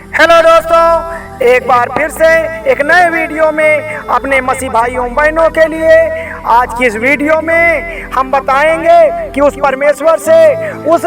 Hello दोस्तों, एक बार फिर से एक नए वीडियो में अपने मसीह भाइयों बहनों के लिए आज की इस वीडियो में हम बताएंगे कि उस परमेश्वर से, उस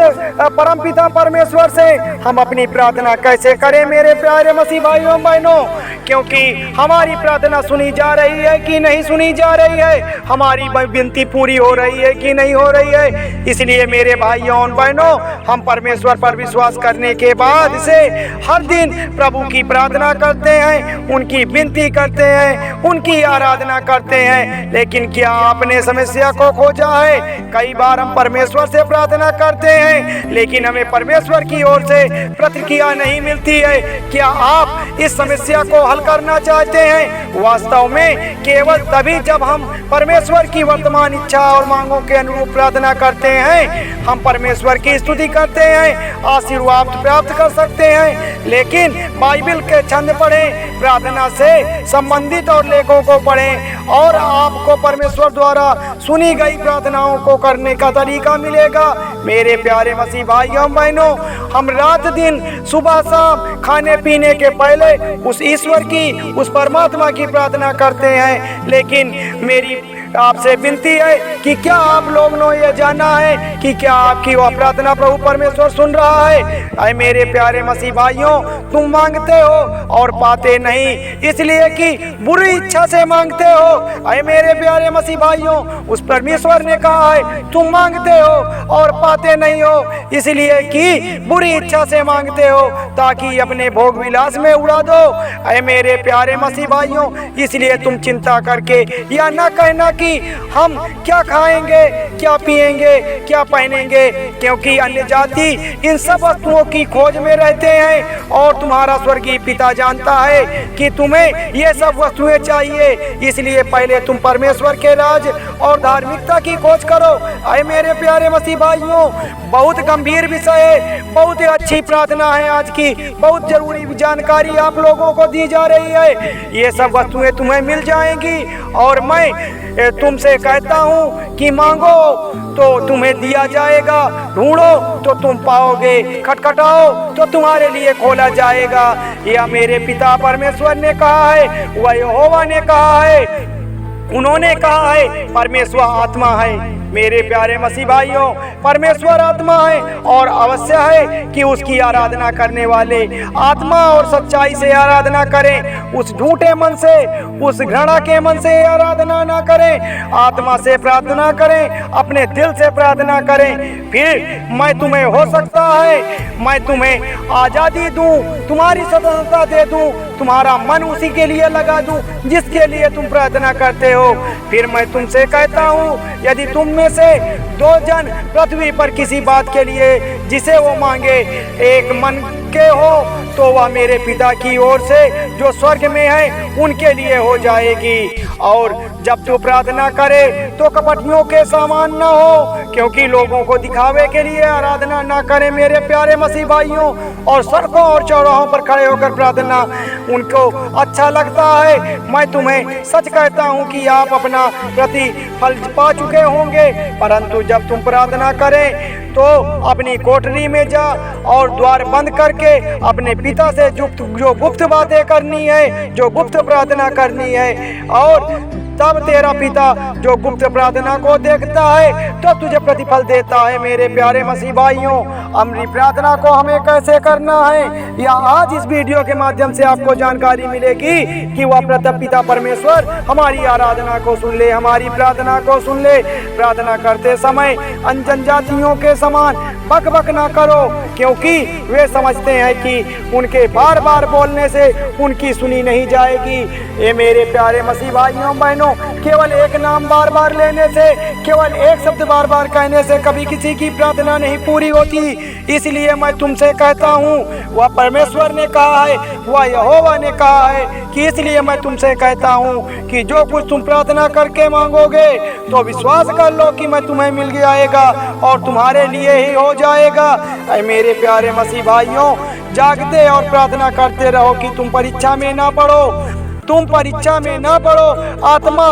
परमपिता परमेश्वर से हम अपनी प्रार्थना कैसे करें मेरे प्यारे मसीह भाइयों बहनों। क्योंकि हमारी प्रार्थना सुनी जा रही है कि नहीं सुनी जा रही है, हमारी विनती पूरी हो रही है कि नहीं हो रही है। इसलिए मेरे भाइयों बहनों, हम परमेश्वर पर विश्वास करने के बाद से हर दिन प्रभु की प्रार्थना करते हैं, उनकी विनती करते हैं, उनकी आराधना करते हैं। लेकिन क्या आपने समस्या को खोजा है? कई बार हम परमेश्वर से प्रार्थना करते हैं लेकिन हमें परमेश्वर की ओर से प्रतिक्रिया नहीं मिलती है। क्या आप इस समस्या को हल करना चाहते हैं? वास्तव में केवल तभी जब हम परमेश्वर की वर्तमान इच्छा और मांगों के अनुरूप प्रार्थना करते हैं, हम परमेश्वर की स्तुति करते हैं, आशीर्वाद प्राप्त कर सकते हैं। लेकिन बाइबल के छंद पढ़ें, प्रार्थना से संबंधित और लेखों को पढ़ें और आपको परमेश्वर द्वारा सुनी गई प्रार्थनाओं को करने का तरीका मिलेगा। मेरे प्यारे मसीह भाइयों बहनों, हम रात दिन सुबह शाम खाने पीने के पहले उस ईश्वर की, उस परमात्मा की प्रार्थना करते हैं। लेकिन मेरी आपसे विनती है कि क्या आप लोग ने यह जाना है कि क्या आपकी वह प्रार्थना प्रभु परमेश्वर सुन रहा है? अरे मेरे प्यारे मसीह भाइयों, तुम मांगते हो और पाते नहीं, इसलिए कि बुरी इच्छा से मांगते हो। अरे मेरे प्यारे मसीह भाइयों, उस परमेश्वर ने कहा है तुम मांगते हो और पाते नहीं हो, इसलिए कि बुरी इच्छा से मांगते हो ताकि अपने भोग विलास में उड़ा दो। अरे मेरे प्यारे मसीह भाइयों, इसलिए तुम चिंता करके या न कहना कि हम क्या खाएंगे, क्या पिएंगे, क्या पहनेंगे, क्योंकि अन्य जाति इन सब वस्तुओं की खोज में रहते हैं और तुम्हारा स्वर्गीय पिता जानता है कि तुम्हें ये सब वस्तुएं चाहिए। इसलिए पहले तुम परमेश्वर के राज और धार्मिकता की खोज करो। अरे मेरे प्यारे मसीह भाइयों, बहुत गंभीर विषय है, बहुत ही अच्छी प्रार्थना है आज की, बहुत जरूरी जानकारी आप लोगों को दी जा रही है। ये सब वस्तुएं तुम्हें मिल जाएंगी और मैं तुमसे कहता हूँ कि मांगो तो तुम्हें दिया जाएगा, ढूंढो तो तुम पाओगे, खटखटाओ तो तुम्हारे लिए खोला जाएगा। या मेरे पिता परमेश्वर ने कहा है, वह यहोवा ने कहा है, उन्होंने कहा है परमेश्वर आत्मा है। मेरे प्यारे मसीह भाइयों, परमेश्वर आत्मा है और अवश्य है कि उसकी आराधना करने वाले आत्मा और सच्चाई से आराधना करें, उस झूठे मन से, उस घृणा के मन से आराधना ना करें, आत्मा से प्रार्थना करें, अपने दिल से प्रार्थना करें। फिर मैं तुम्हें, हो सकता है मैं तुम्हें आज़ादी दूं, तुम्हारी स्वतंत्रता दे दूं, तुम्हारा मन उसी के लिए लगा दूं जिसके लिए तुम प्रार्थना करते हो। फिर मैं तुमसे कहता हूँ, यदि तुम में से 2 जन पृथ्वी पर किसी बात के लिए जिसे वो मांगे एक मन के हो तो वह मेरे पिता की ओर से जो स्वर्ग में है उनके लिए हो जाएगी। और जब तू प्रार्थना करे तो कपटियों के समान न हो, क्योंकि लोगों को दिखावे के लिए आराधना न करें मेरे प्यारे मसीह भाइयों। और सड़कों और चौराहों पर खड़े होकर प्रार्थना उनको अच्छा लगता है। मैं तुम्हें सच कहता हूँ कि आप अपना प्रतिफल पा चुके होंगे। परंतु जब तुम प्रार्थना करें तो अपनी कोठरी में जा और द्वार बंद करके अपने पिता से जो गुप्त बातें करनी है, जो गुप्त प्रार्थना करनी है, और तब तेरा पिता जो गुप्त प्रार्थना को देखता है तो तुझे प्रतिफल देता है। मेरे प्यारे मसीह भाइयों, हमारी प्रार्थना को हमें कैसे करना है, या आज इस वीडियो के माध्यम से आपको जानकारी मिलेगी कि वह पिता परमेश्वर हमारी आराधना को सुन ले, हमारी प्रार्थना को सुन ले। प्रार्थना करते समय अनजान जातियों के समान बक बक ना करो, क्योंकि वे समझते हैं कि उनके बार बार बोलने से उनकी सुनी नहीं जाएगी। ये मेरे प्यारे मसीह भाइयों बहनों, केवल एक नाम बार बार लेने से, केवल एक शब्द बार बार कहने से कभी किसी की प्रार्थना नहीं पूरी होती। इसलिए मैं तुमसे कहता हूँ, वह परमेश्वर ने कहा है, वह यहोवा ने कहा है कि इसलिए मैं तुमसे कहता हूँ कि जो कुछ तुम प्रार्थना करके मांगोगे तो विश्वास कर लो कि मैं तुम्हें मिल जाएगा और तुम्हारे लिए ही हो जाएगा। ऐ मेरे प्यारे मसीह भाइयों, जागते और प्रार्थना करते रहो कि तुम परीक्षा में ना पड़ो, तुम परीक्षा में ना पड़ो। आत्मा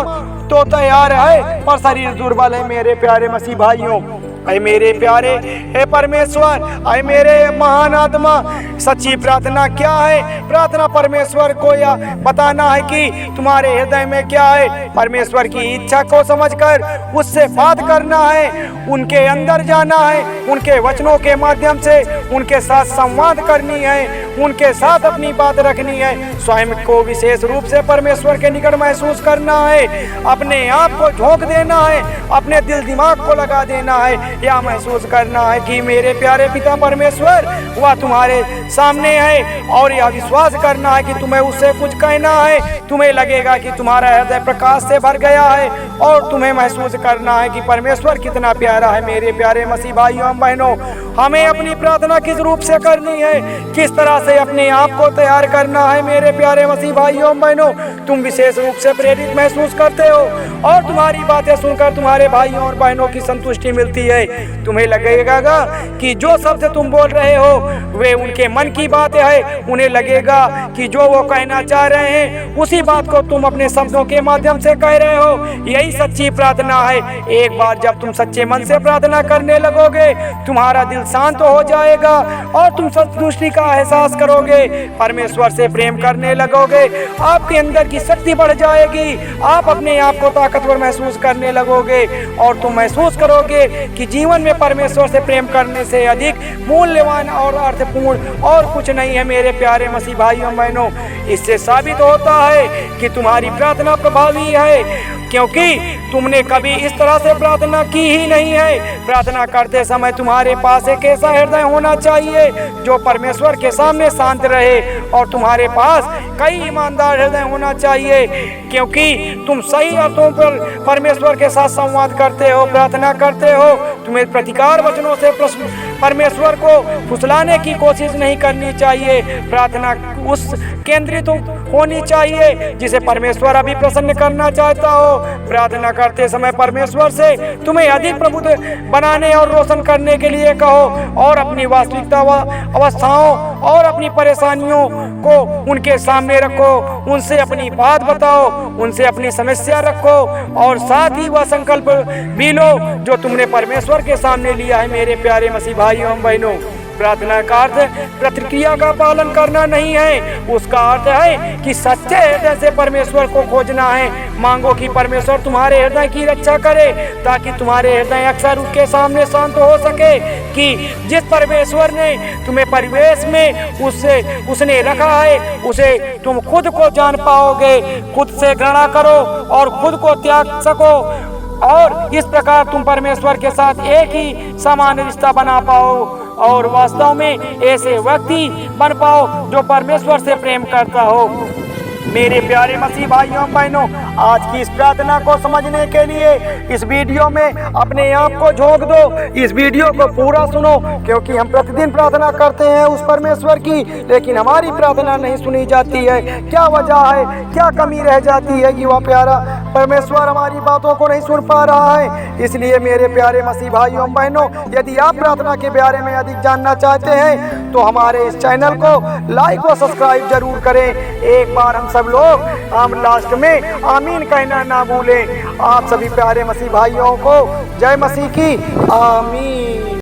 तो तैयार है पर शरीर दुर्बल है। मेरे प्यारे मसीह भाइयों, ऐ मेरे प्यारे हे परमेश्वर, ऐ मेरे महान आत्मा, सच्ची प्रार्थना क्या है? प्रार्थना परमेश्वर को यह बताना है कि तुम्हारे हृदय में क्या है। परमेश्वर की इच्छा को समझकर उससे बात करना है, उनके अंदर जाना है, उनके वचनों के माध्यम से उनके साथ संवाद करनी है, उनके साथ अपनी बात रखनी है। स्वयं को विशेष रूप से परमेश्वर के निकट महसूस करना है, अपने आप को झोंक देना है, अपने दिल दिमाग को लगा देना है, या महसूस करना है कि मेरे प्यारे पिता परमेश्वर वह तुम्हारे सामने है, और यह विश्वास करना है कि तुम्हें उससे कुछ कहना है। तुम्हें लगेगा कि तुम्हारा हृदय प्रकाश से भर गया है, और तुम्हें महसूस करना है कि परमेश्वर कितना प्यारा है। मेरे प्यारे मसीह भाइयों बहनों, हमें अपनी प्रार्थना किस रूप से करनी है, किस तरह से अपने आप को तैयार करना है। मेरे प्यारे मसीह भाइयों बहनों, तुम विशेष रूप से प्रेरित महसूस करते हो, और तुम्हारी बातें सुनकर तुम्हारे भाइयों और बहनों की संतुष्टि मिलती है। तुम्हें लगेगा कि जो शब्द तुम बोल रहे हो वे उनके मन की बातें है। उन्हें लगेगा कि जो वो कहना चाह रहे हैं उसी बात को तुम अपने शब्दों के माध्यम से कह रहे हो। यही सच्ची प्रार्थना है। एक बार जब तुम सच्चे मन से प्रार्थना करने लगोगे, तुम्हारा दिल शांत हो जाएगा और तुम संतुष्टि का एहसास करोगे, परमेश्वर से प्रेम करने लगोगे, आपके अंदर की शक्ति बढ़ जाएगी, आप अपने आप को ताकतवर महसूस करने लगोगे, और तुम महसूस करोगे कि जीवन में परमेश्वर से प्रेम करने से अधिक मूल्यवान और अर्थपूर्ण और कुछ नहीं है। मेरे प्यारे मसीह भाइयों बहनों, इससे साबित होता है कि तुम्हारी प्रार्थना प्रभावी है, क्योंकि तुमने कभी इस तरह से प्रार्थना की ही नहीं है। प्रार्थना करते समय तुम्हारे पास एक ऐसा हृदय होना चाहिए जो परमेश्वर के सामने शांत रहे, और तुम्हारे पास कई ईमानदार हृदय होना चाहिए, क्योंकि तुम सही अर्थों पर परमेश्वर के साथ संवाद करते हो, प्रार्थना करते हो। तुम्हें प्रतिकार वचनों से परमेश्वर को फुसलाने की कोशिश नहीं करनी चाहिए। प्रार्थना उस केंद्रित होनी चाहिए जिसे परमेश्वर अभी प्रसन्न करना चाहता हो। प्रार्थना करते समय परमेश्वर से तुम्हें अधिक प्रभुत्व बनाने और रोशन करने के लिए कहो, और अपनी वास्तविकता अवस्थाओं और अपनी परेशानियों को उनके सामने रखो, उनसे अपनी बात बताओ, उनसे अपनी समस्या रखो, और साथ ही वह संकल्प भी लो जो तुमने परमेश्वर के सामने लिया है। मेरे प्यारे मसीह भाइयों बहनों, प्रार्थना का अर्थ प्रतिक्रिया का पालन करना नहीं है, उसका अर्थ है कि सच्चे हृदय से परमेश्वर को खोजना है। मांगो कि परमेश्वर तुम्हारे हृदय की रक्षा करे, ताकि तुम्हारे हृदय अक्सर उसके सामने शांत हो सके कि जिस परमेश्वर ने तुम्हें परिवेश में उसने रखा है, उसे तुम खुद को जान पाओगे, खुद से घृणा करो और खुद को त्याग सको, और इस प्रकार तुम परमेश्वर के साथ एक ही समान रिश्ता बना पाओ, और वास्तव में ऐसे व्यक्ति बन पाओ जो परमेश्वर से प्रेम करता हो। मेरे प्यारे मसीह भाइयों बहनों, आज की इस प्रार्थना को समझने के लिए इस वीडियो में अपने आप को झोंक दो, इस वीडियो को पूरा सुनो, क्योंकि हम प्रतिदिन प्रार्थना करते हैं उस परमेश्वर की, लेकिन हमारी प्रार्थना नहीं सुनी जाती है। क्या वजह है, क्या कमी रह जाती है कि वह प्यारा परमेश्वर हमारी बातों को नहीं सुन पा रहा है? इसलिए मेरे प्यारे मसीह भाइयों बहनों, यदि आप प्रार्थना के बारे में अधिक जानना चाहते हैं तो हमारे इस चैनल को लाइक और सब्सक्राइब जरूर करें। एक बार हम सब लोग लास्ट में आमीन कहना ना भूलें। आप सभी प्यारे मसीह भाइयों को जय मसीह की आमीन।